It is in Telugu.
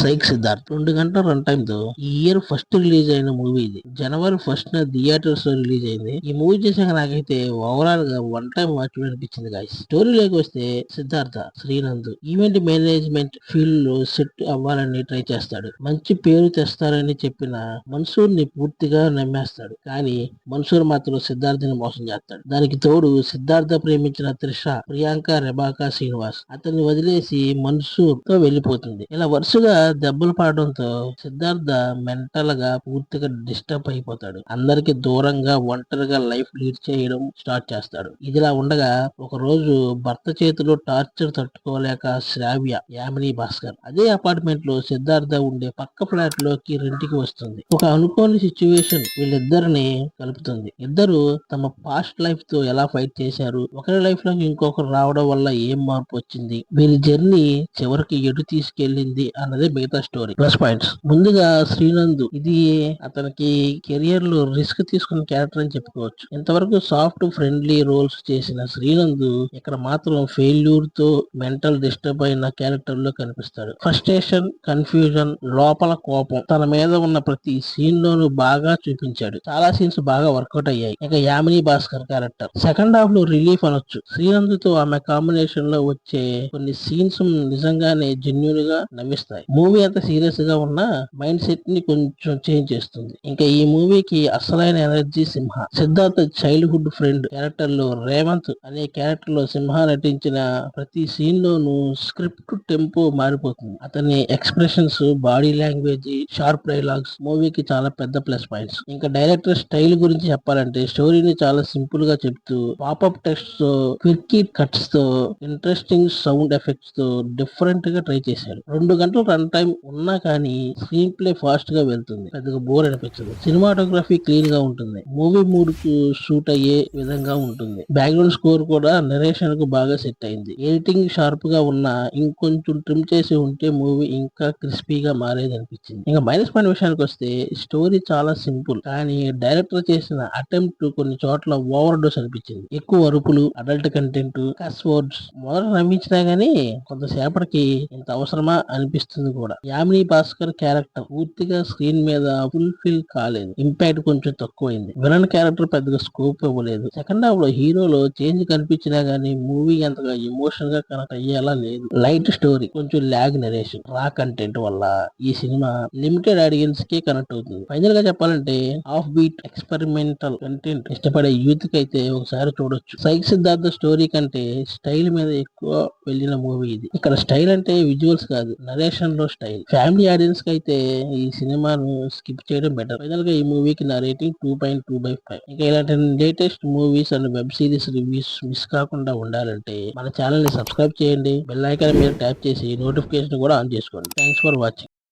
సైక్ సిద్ధార్థ్ 2 గంటల రన్ టైమ్ తో ఈ ఇయర్ ఫస్ట్ రిలీజ్ అయిన మూవీ ఇది. జనవరి 1st థియేటర్స్ లో రిలీజ్ అయింది. ఈ మూవీ చేశాక నాకైతే ఓవరాల్ గా వన్ టైం వాచ్ అనిపించింది గాయస్. స్టోరీలోకి వస్తే సిద్ధార్థ శ్రీనంద్ ఈవెంట్ మేనేజ్మెంట్ ఫీల్డ్ లో సెట్ అవ్వాలని ట్రై చేస్తాడు. మంచి పేరు తెస్తారని చెప్పిన మన్సూర్ ని పూర్తిగా నమ్మేస్తాడు. కానీ మన్సూర్ మాత్రం సిద్ధార్థని మోసం చేస్తాడు. దానికి తోడు సిద్ధార్థ ప్రేమించిన త్రిష, ప్రియాంక, రెబాకా శ్రీనివాస్ అతన్ని వదిలేసి మన్సూర్ తో వెళ్లిపోతుంది. ఇలా వరుసగా దెబ్బలు పడడంతో సిద్ధార్థ మెంటల్ గా పూర్తిగా డిస్టర్బ్ అయిపోతాడు. అందరికి దూరంగా ఒంటరిగా లైఫ్ లీడ్ చేయడం స్టార్ట్ చేస్తాడు. ఇదిలా ఉండగా ఒక రోజు భర్త చేతిలో టార్చర్ తట్టుకోలేక శ్రావ్య, యామిని భాస్కర్ అదే అపార్ట్మెంట్ లో సిద్ధార్థ ఉండే పక్క ఫ్లాట్ లోకి రెంట్కి వస్తుంది. ఒక అనుకోని సిచ్యువేషన్ వీళ్ళిద్దరిని కలుపుతుంది. ఇద్దరు తమ పాస్ట్ లైఫ్ తో ఎలా ఫైట్ చేశారు, ఒకరి లైఫ్ లోకి ఇంకొకరు రావడం వల్ల ఏం మార్పు వచ్చింది, వీరి జర్నీ చివరికి ఎటు తీసుకెళ్లింది అన్నదే మిగతా స్టోరీ. ప్లస్ పాయింట్స్ ముందుగా శ్రీనంద్ ఇది అతనికి కెరియర్ లో రిస్క్ తీసుకున్న క్యారెక్టర్ అని చెప్పుకోవచ్చు. ఇంతవరకు సాఫ్ట్ ఫ్రెండ్లీ రోల్స్ చేసిన శ్రీనంద్ ఇక్కడ మాత్రం ఫెయిల్యూర్ తో మెంటల్ డిస్టర్బ్ అయిన క్యారెక్టర్ లో కనిపిస్తాడు. ఫ్రస్ట్రేషన్, కన్ఫ్యూజన్, లోపల కోపం తన మీద ఉన్న ప్రతి సీన్ లోనూ బాగా చూపించాడు. చాలా సీన్స్ బాగా వర్కౌట్ అయ్యాయి. ఇక Yamini Bhaskar character second half లో రిలీఫ్ అనొచ్చు. శ్రీనంద్ తో ఆమె కాంబినేషన్ లో వచ్చే కొన్ని సీన్స్ నిజంగానే జెన్యూన్ గా నవ్విస్తాయి. మూవీ అంత సీరియస్ గా ఉన్న మైండ్ సెట్ ని కొంచెం చేంజ్ చేస్తుంది. ఇంకా ఈ మూవీకి అసలైన ఎనర్జీ సింహ. సిద్ధార్థ్ చైల్డ్హుడ్ ఫ్రెండ్ క్యారెక్టర్ లో రేవంత్ అనే క్యారెక్టర్ లో సింహ నటించిన ప్రతి సీన్ లోనూ స్క్రిప్ట్ టెంపో మారిపోతుంది. అతని expressions, body language, sharp dialogues మూవీకి చాలా పెద్ద ప్లస్ పాయింట్స్. ఇంకా డైరెక్టర్ స్టైల్ గురించి చెప్పాలంటే స్టోరీని చాలా సింపుల్ గా చెప్తూ పాపప్ టెక్స్ట్ తో, క్విక్కీ కట్స్ తో, ఇంట్రెస్టింగ్ సౌండ్ ఎఫెక్ట్స్ తో డిఫరెంట్ గా ట్రై చేశాడు. 2 గంటల రన్ టైం ఉన్నా కానీ స్క్రీన్ ప్లే ఫాస్ట్ గా వెళ్తుంది. పెద్దగా బోర్ అనిపించదు. సినిమాటోగ్రఫీ క్లీన్ గా ఉంటుంది. మూవీ మూడ్ కు షూట్ అయ్యే విధంగా ఉంటుంది. బ్యాక్గ్రౌండ్ స్కోర్ కూడా నరేషన్ కు బాగా సెట్ అయింది. ఎడిటింగ్ షార్ప్ గా ఉన్నా ఇంకొంచెం ట్రిమ్ చేసి ఉంటే మూవీ ఇంకా క్రిస్పీగా మారేది అనిపించింది. ఇంకా మైనస్ పాయింట్ విషయానికి వస్తే స్టోరీ చాలా సింపుల్ కానీ డైరెక్టర్ చేసిన అటెంప్ట్ కొన్ని చోట్ల ఓవర్ డోస్ అనిపించింది. ఎక్కువ అరుపులు, అడల్ట్ కంటెంట్, కస్ వర్డ్స్ మొదట నమ్మించినా గానీ కొంతసేపటికి ఇంత అవసరమా అనిపిస్తుంది కూడా. యామిని భాస్కర్ క్యారెక్టర్ పూర్తిగా స్క్రీన్ మీద ఫుల్ఫిల్ కాలేదు. ఇంపాక్ట్ కొంచెం తక్కువైంది. విలన్ క్యారెక్టర్ పెద్దగా స్కోప్ ఇవ్వలేదు. సెకండ్ హాఫ్ లో హీరోలో చేంజ్ కనిపించినా గానీ మూవీ అంతగా ఎమోషన్ గా కనెక్ట్ అయ్యేలా లేదు. లైట్ స్టోరీ, కొంచెం ల్యాగ్ నరేషన్, రా కంటెంట్ వల్ల ఈ సినిమా లిమిటెడ్ ఆడియన్స్ కే కనెక్ట్ అవుతుంది. ఫైనల్ గా చెప్పాలంటే ఆఫ్ బీట్ ఎక్స్పెరిమెంటల్ కంటెంట్ ఇష్టపడే యూత్ కి అయితే ఒకసారి చూడొచ్చు. సైక్ సిద్ధార్థ స్టోరీ కంటే స్టైల్ మీద ఎక్కువ వెళ్ళిన మూవీ ఇది. ఇక్కడ స్టైల్ అంటే విజువల్స్ కాదు, నరేషన్ లో స్టైల్. ఫ్యామిలీ ఆడియన్స్ కి అయితే ఈ సినిమాను స్కిప్ చేయడం బెటర్. ఫైనల్ గా ఈ మూవీకి నా రేటింగ్ 2.2/5. ఇంకా ఇలాంటి latest movies and web series reviews miss కాకుండా ఉండాలంటే మన ఛానల్ ని సబ్స్క్రైబ్ చేయండి. బెల్ ఐకాన్ మీద ట్యాప్ చేసి నోటిఫికేషన్ కూడా ఆన్ చేసుకోండి. Thanks for watching.